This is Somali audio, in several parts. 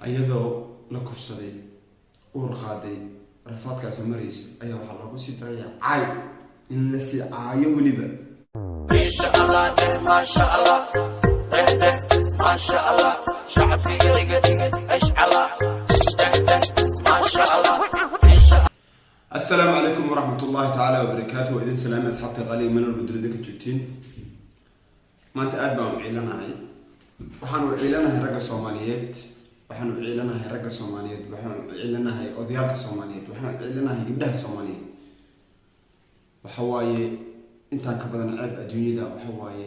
ayadoo la kufsaday uur qaaday rafaadkaas maraysa ayaa waxa lagu sii darayaa caay in la sii caayo waliba inshallah mashallah mashallah shacabki diga inshallah mashallah السلام عليكم ورحمة الله تعالى وبركاته وإذن سلام أصحابتي غالي من البدر ذيك الجوتين ما أنت أدبا وعيلنا هاي وحنو عيلنا هاي رقة صوماليات وحنو عيلنا هاي رقة صوماليات وحنو عيلنا هاي أضياك صوماليات وحنو عيلنا هاي قبلها صوماليات وحواي أنت كبدن عيب الدنيا دا وحواي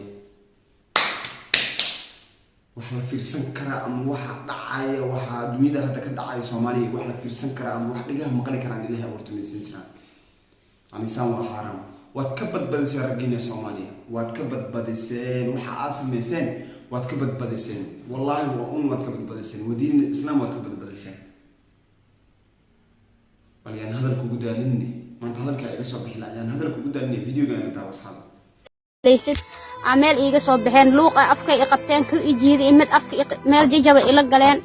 وحنا في سنكرة أم واحد دعاية واحد دنيا هذا كدعاية صومالي وحنا في سنكرة أم واحد لقاه مقالي كران إليها ورتمي سنتنا يعني سام حرام واتكبت بدسين رجينا صوماليا واتكبت بدسين وحاصل ميسين واتكبت بدسين والله واتكبت بدسين ودين الإسلام واتكبت بدسين يعني هذا الكوجود لني ما أنت هذا الكائن صبح لا يعني هذا الكوجود لني فيديو جاي نتابع أصحابه ليست عمل إيجا صبحين لوقا أفكا إقبتين كو إجيد إمد أفكا ميل جيجا إلا قلين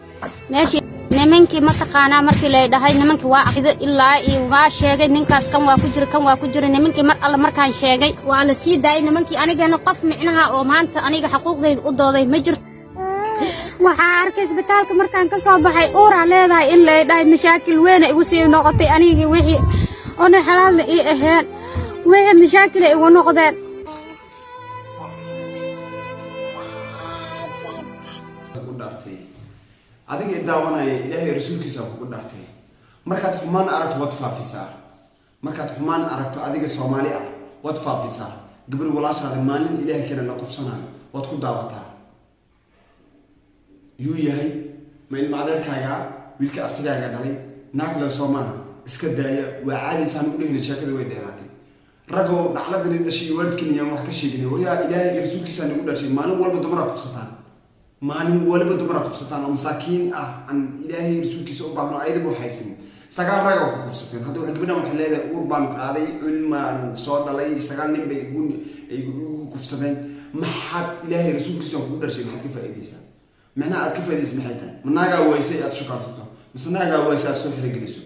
ماشي نمنكي ما تقانا مركي ليدا هاي نمنكي واحد إلا إيوغا شيغي ننكاس كم واكجر نمنكي مر الله مركان شيغي وعلى سيدا نمنكي أنيجا نقف معناها أو مانتا أنيجا حقوق ذي قدودي مجر waxaa arkay isbitaalka markaan ka soo baxay uur aan leedahay in la dhahay mashaakil weyn ay igu sii noqotay anigii wixii oo xalaal ii ahaan wixii mashaakil ay igu noqdeen adiga daawanaya ilaahay rasuulkiisa ku dhaartay markaad xumaan aragto wad faafisaa markaad xumaan aragto adiga Soomaali ah wad faafisaa gabar walaashaada maalin ilaahay kana la kufsanaayo wad ku daawataa yuu yahay meel macdalkaaga wiilka abtigaaga dhalay naag la Soomaali iska daaya waa caadi saan u leeyahay sheekada way dheeraatay rago dhacladan dhashay waalidkiina wax ka sheegnay wariyaa ilaahay rasuulkiisa nagu dhashay maalin walba dumar kufsataan maalin waliba dumar kufsataan oo masaakiin ah aan ilaahay rasuulkiisa u baahno ayadoo haysan sagaal rag oo kufsateen hadda waxa gabadhan waxa leedahay uur baan qaaday cilmaan soo dhalay sagaal nin bay igu kufsadeen maxad ilaahay rasuulkiisa ku dhashay maxad ka faa'iideysaa macnaha aad ka faa'iideysaa maxay tahay manaaga weysay aad shukaansato masnaaga weysay aad soo xirigelayso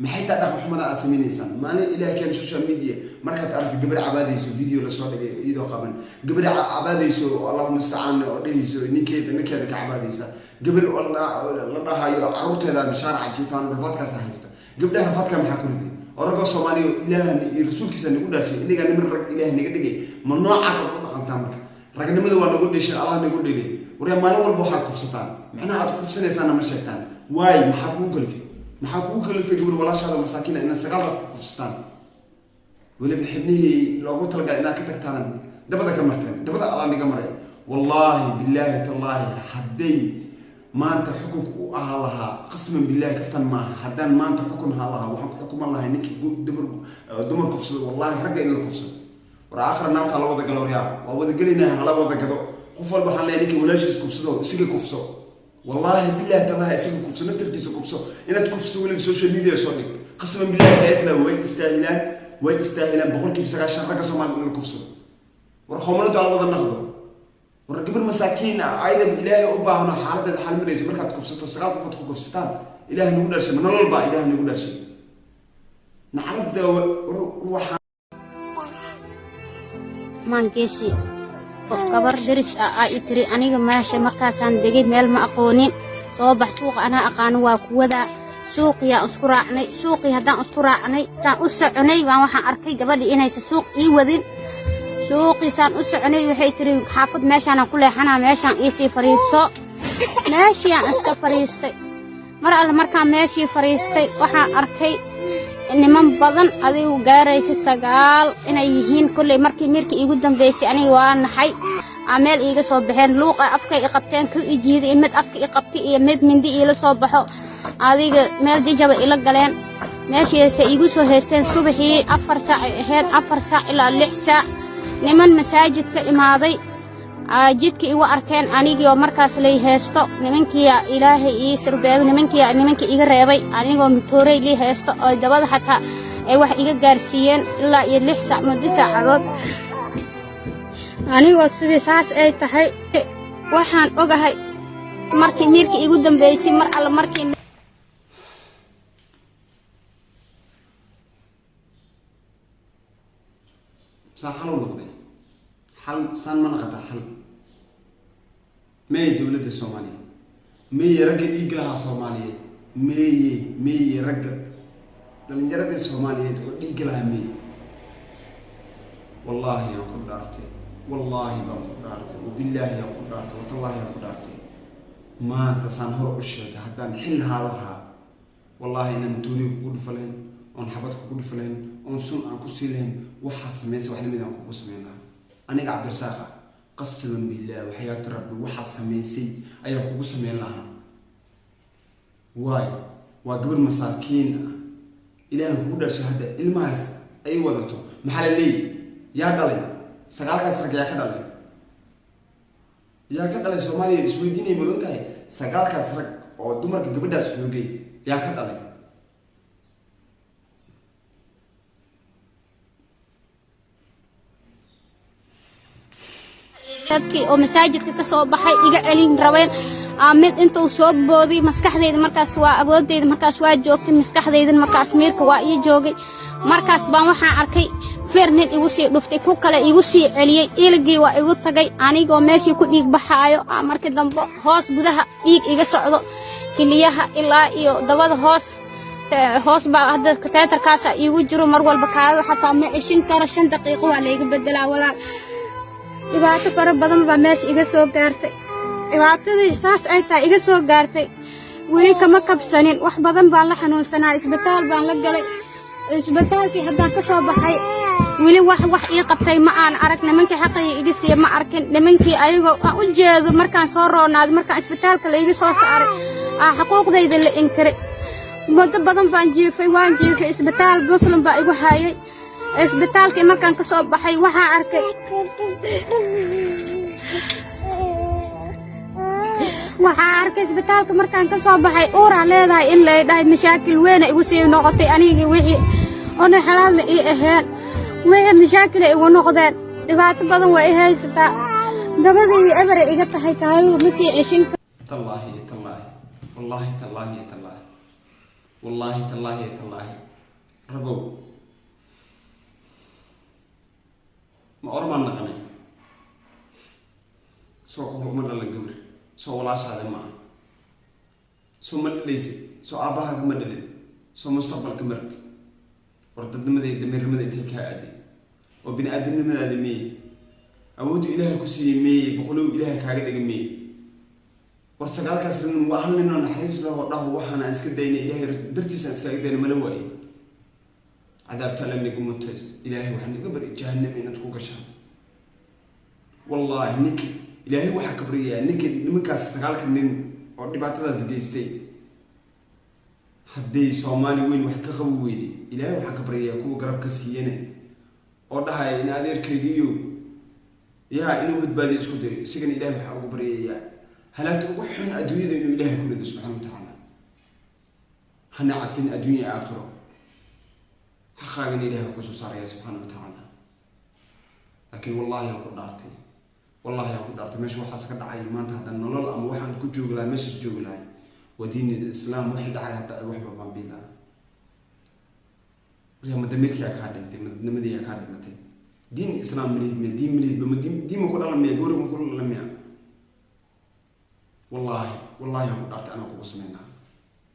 maxay tahay dhaqan xumada aad sameynaysaa maalin ilaahay kan social media markaad aragto gabar cabaadayso video la soo dhigay iyadoo qaban gabar cabaadayso Allahu musta'an oo dhehayso ninkeeda ka cabaadaysa gabar la dhahayo carruurteeda mashaaric jiifaan rafaadkaas haysta gabdhaha rafaadka maxaa ku riday orago Soomaaliya ilaahay iyo rasuulkiisa nagu dhashay inaga niman rag ilaahay naga dhigay ma noocaas oo dhaqantaa marka ragnimada waa nagu dhashay Allah nagu dhigay wariya maalin walba waxa kufsataan macnaha aad kufsanaysaa ma sheegtaan waay maxaa ku galfay maxaa ku kalifay gabar walaashaada masaakiina in sagaal kufsataan wali bixibnihi loogu talgalay inaad ka tagtaan dabada ka marteen dabada Allah niga maray wallahi billahi tallahi haday maanta xukunku aha laha qasman billahi kaftan ma hadan maanta xukun aha laha waxaan ku xukuman lahay ninki dumar kufsado wallahi ragga in la kufsado war aakhir naarta la wada galo riyaa waa wada galina la wada gado qof walba waxaan leeyahay ninki walaashiis kufsado isiga kufsado والله بالله تعالى اسمك كفس نفتركيس كفسو إن تكفسو ولا في السوشيال ميديا صدق قسما بالله حياتنا وين استاهلان بقول كيف سقى شهر رقصوا مع الكفسو ورخومنا على وضع النخضة ورقب المساكين عايدة بالله أبا هنا حالة الحال من ليس مركز كفسو تسقى كفتكو كفستان إله نقول شيء من الله إله نقول شيء نعرف ده روح مانكيسي قبر درس تري أنا ماشي مكاسان دقيق ميل ما أقونين صوبح سوق أنا أقانو وكودا سوقي أسكرعني سوقي هدا أسكرعني سان أسعني وأنا أركي قبل إني سوق وذين سوقي سان أسعني وحي تري حافظ ماشي أنا كل حنا ماشي إيسي فريسو ماشي أسك فريستي مرة المركان ماشي فريستي وحنا أركي إن من بدن أذي وجاريس السجال إن يهين كل مركي يقدم بيسي أنا وأنا حي عمل إيجا صبحين لوقا أفكا إقبتين كو إجيد إمد أفكا إقبتي إمد من دي إلى صبحو أذي ميل دي جوا إلى قلين ماشي سيجو سو هستين صبحي 4 ساعة هاد 4 ساعة إلى 6 ساعة نمن مساجد كإماضي جدك إيوا أركان أنيجي ومركز لي هستو نمنكي يا إلهي يسر باب نمنكي إيجا ريبي أنيجو متوري لي هستو دبض حتى أي واحد إيجا جارسيين إلا يلح ساعة مدة ساعة أنيجو سيدي ساس أي تحي waxaan ogahay markii miirkii igu dambeysay mar alla markii صاحن ونقضي حل سان من قطع حل مي دولة الصومالية مي رجل إيجلها صومالية مي رجل لأن جرد الصومالية تقول إيجلها مي والله يا قدرتي والله ما قدرتي وبالله يا قدرتي والله يا قدرتي ما أنت سانهر الشيء حتى نحلها لها والله إن نتوري وقول فلان ونحبتك وقول فلان ونسون عن كسيلهم وحس ميس وحنا ميدان كوسمينا أنا عبد الرزاق قسما بالله وحياة ربي وحس ميسي أيها كوسمين لها واي وقبل مساكين إلى هودا شهادة الماس أي وضعته محل لي يا دلي سقال كسرك يا كدلي يا كدلي سومالي سويديني ملونتاي سقال كسرك أو دمرك قبل ده سويجي يا كدلي dadkii oo masaajidka ka soo baxay iga celin rabeen mid intuu soo boodi maskaxdayda markaas waa awoodayda markaas waa joogtay maskaxdayda markaas miirka waa ii joogay markaas baan waxaan arkay feernin igu sii dhuftay ku kale igu sii celiyay ilgii waa igu tagay anigoo meeshii ku dhiig baxaayo markii dambe hoos gudaha dhiig iga socdo kiliyaha ilaa iyo dabada hoos baa hadda teetarkaas igu jiro mar walba kaaga xataa ma cishin karo 5 daqiiqo waa la iga bedelaa walaal dhibaato fara badan baa meesha iga soo gaartay dhibaatadii saas ay tahay iga soo gaartay weli kama kabsanin wax badan baan la xanuunsanaa isbitaal baan la galay isbitaalkii haddaan ka soo baxay weli wax ii qabtay ma aan arag nimankii xaqii iga siiye ma arkin nimankii ayagoo aan u jeedo markaan soo roonaaday markaan isbitaalka la iga soo saaray xuquuqdayda la inkiray muddo badan baan jiifay isbitaal muslim baa igu hayay isbitaalkii markaan ka soo baxay waxaan arkay isbitaalka markaan ka soo baxay uuraan leedahay in la dhahay mashaakil weyn igu sii noqotay anigii wixii oo xalaalna ii ahayn wixii mashaakil igu noqdeen dhibaato badan way haysataa gabadhii eber iga tahay taayadu ma sii cishin والله رجو ما أرمان نقني سو كهو من الله جبر سو ولا شهادة ما سو من ليس سو أباها كمدلين سو مستقبل كمرت وردد مذي دمير مذي تكادي وبين أدنى من أدمي أود إله كسي مي بقولوا إله كاري مي ورسقال كسرن وأهلنا نحرس له الله وحنا أنسكدين إله درتي سأنسكدين ملوي عذاب تلمني قمت إلهي وحنا قبر جهنم إن تكون شام والله نك إلهي وح كبرية نك نمكاس تقالك من عربات هذا زجيستي حدي صومالي وين وح كخويدي إلهي وح كبرية كو قرب كسينة وضحى إن هذا الكيديو يا إنه بتبادل إسكودي سكن إلهي وح كبرية هلا توحن أدوية إنه إلهي كله سبحانه وتعالى هنا عارفين أدوية آخره حقاً إلهي وكسو صاري سبحانه وتعالى لكن والله يا قدرتي ماشي واحد سكر دعاي ما انت هذا النلال أم واحد كجوج لا ماشي جوج لا ودين الإسلام واحد دعاي واحد ما بيلا يا مدمرك يا كادمتي مدمدي يا كادمتي دين الإسلام مليه دين ما كل علم يقول ما كل علم يا والله يا قدرتي أنا كوس منها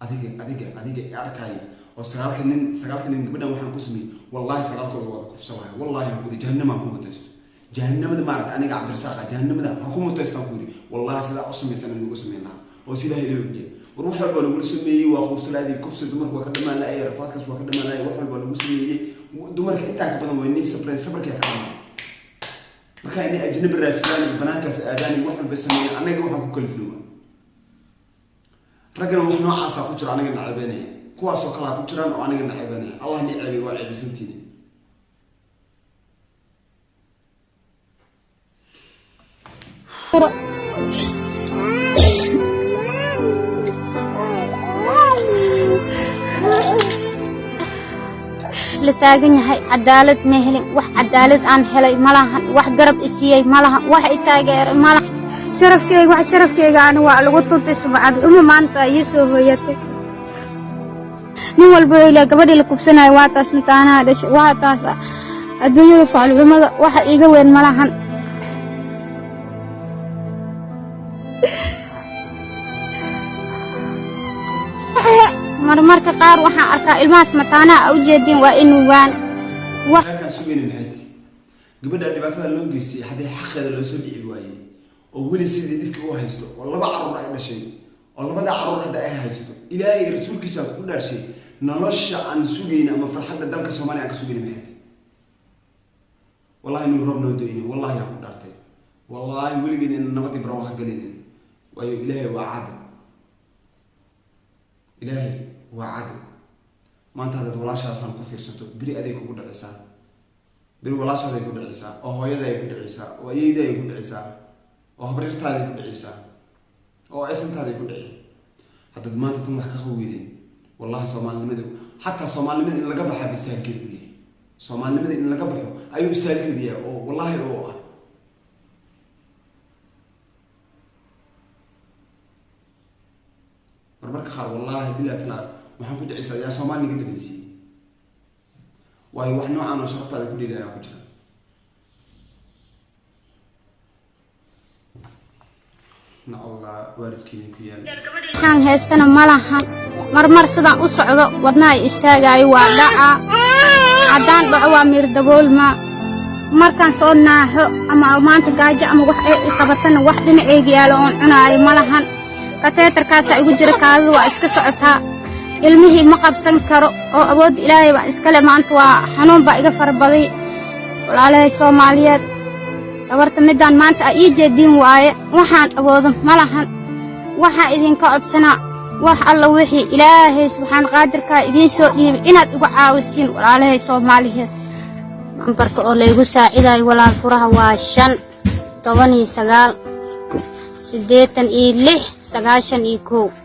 أديك أركاي وسقالك إن قبلنا وحنا قسمي والله سقالك وضع كفسوها والله يقولي جهنم أكون متست جهنم ده مارد أنا عبد الرزاق جهنم ده أكون متست أقولي والله سلا قسمي سنة من قسمي لها وسيله إلى يوجي وروح البلو قسمي وأخوص هذه كفس دمرك وكدم لا أي رفاتك وكدم لا روح البلو قسمي دمرك أنت كبنا ويني صبرك يا كمان مكاني أجنب الرسالة بناك أداني واحد بس أنا جوهم كل فلوس رجل وحنا عصا كتر أنا جن عباني كواس وكلا كتران وأنا جن عباني الله نعبي وعبي سنتيني لتاجن هاي عدالة مهلي وح عدالة عن هلاي ملها وح قرب إسيي ملها وح إتاجر ملها sharafkeyga wax sharafkeyga ana waa lagu tuntay sumcad uma maanta iyo soo hooyatay nin walba ila gabadhii la kubsanayo waa taas mitaanaha dhashay waa taas adduunyada faalxumada waxa iiga weyn malahan marmarka qaar waxaan arkaa ilmahaas mataanaha u jeedin waa inuu waan wax ka sugayna maxay tahay gabadha dhibaatada loo geystay haddii xaqeeda loo soo dhici waayay oo weli sidii dhibka u haysto oo laba caruur ay dhashay oo labada caruur hadda ay haysto ilaahay rasuulkiisa ku dhaarshay nolosha aan sugayna ama farxadda dalka Soomaaliya aan ka sugayna maxay tahay wallahi min rabno doonay wallahi aan ku dhaartay wallahi weligeena nabad ibro wax galin waayo ilaahay waa cad ilaahay waa cad maanta dad walaashaasaan ku fiirsato biri adeeg ugu dhacaysaa biri walaashaada ay ku dhacaysaa oo hooyada ay ku dhacaysaa oo ayeeyda ay ku dhacaysaa oo habaryartaada ay ku dhacaysaa oo aysantaada ay ku dhacay hadda maanta tan wax ka qaweydeen wallahi Soomaalinimadu hatta Soomaalinimada in laga baxo istaagkeedii Soomaalinimada in laga baxo ayuu istaagkeedii oo wallahi oo ah marmarka qaar wallahi billahi taala waxaan ku dhacaysaa yaa Soomaaliga dhadhiisii waayo wax noocan oo sharaftaada ku dhiilaya ku jira nacawla waalidkiina ku yaal waxaan haystana malahan marmar sidaan u socdo wadnaha istaagayo waa dhaca haddaan dhaco waa miir daboolma markaan soo naaxo ama maanta gaajo ama wax ay qabatana wax dhinacayga yaalo oon cunaayo malahan kateetarkaasa igu jira kaadada waa iska socotaa ilmihii ma qabsan karo oo awood ilaahay baa iskale maanta waa xanuun baa iga farabaday walaalahay Soomaaliyeed gabarta midaan maanta ii jeedin waaye waxaan awoodo malahan waxa idinka codsanaa wax alla wixii ilaahay subxaan qaadirka idin soo dhiibay inaad igu caawisiin walaalahay Soomaaliyeed nambarka oo laygu saacidayo walaal furaha waa 5 19 86 91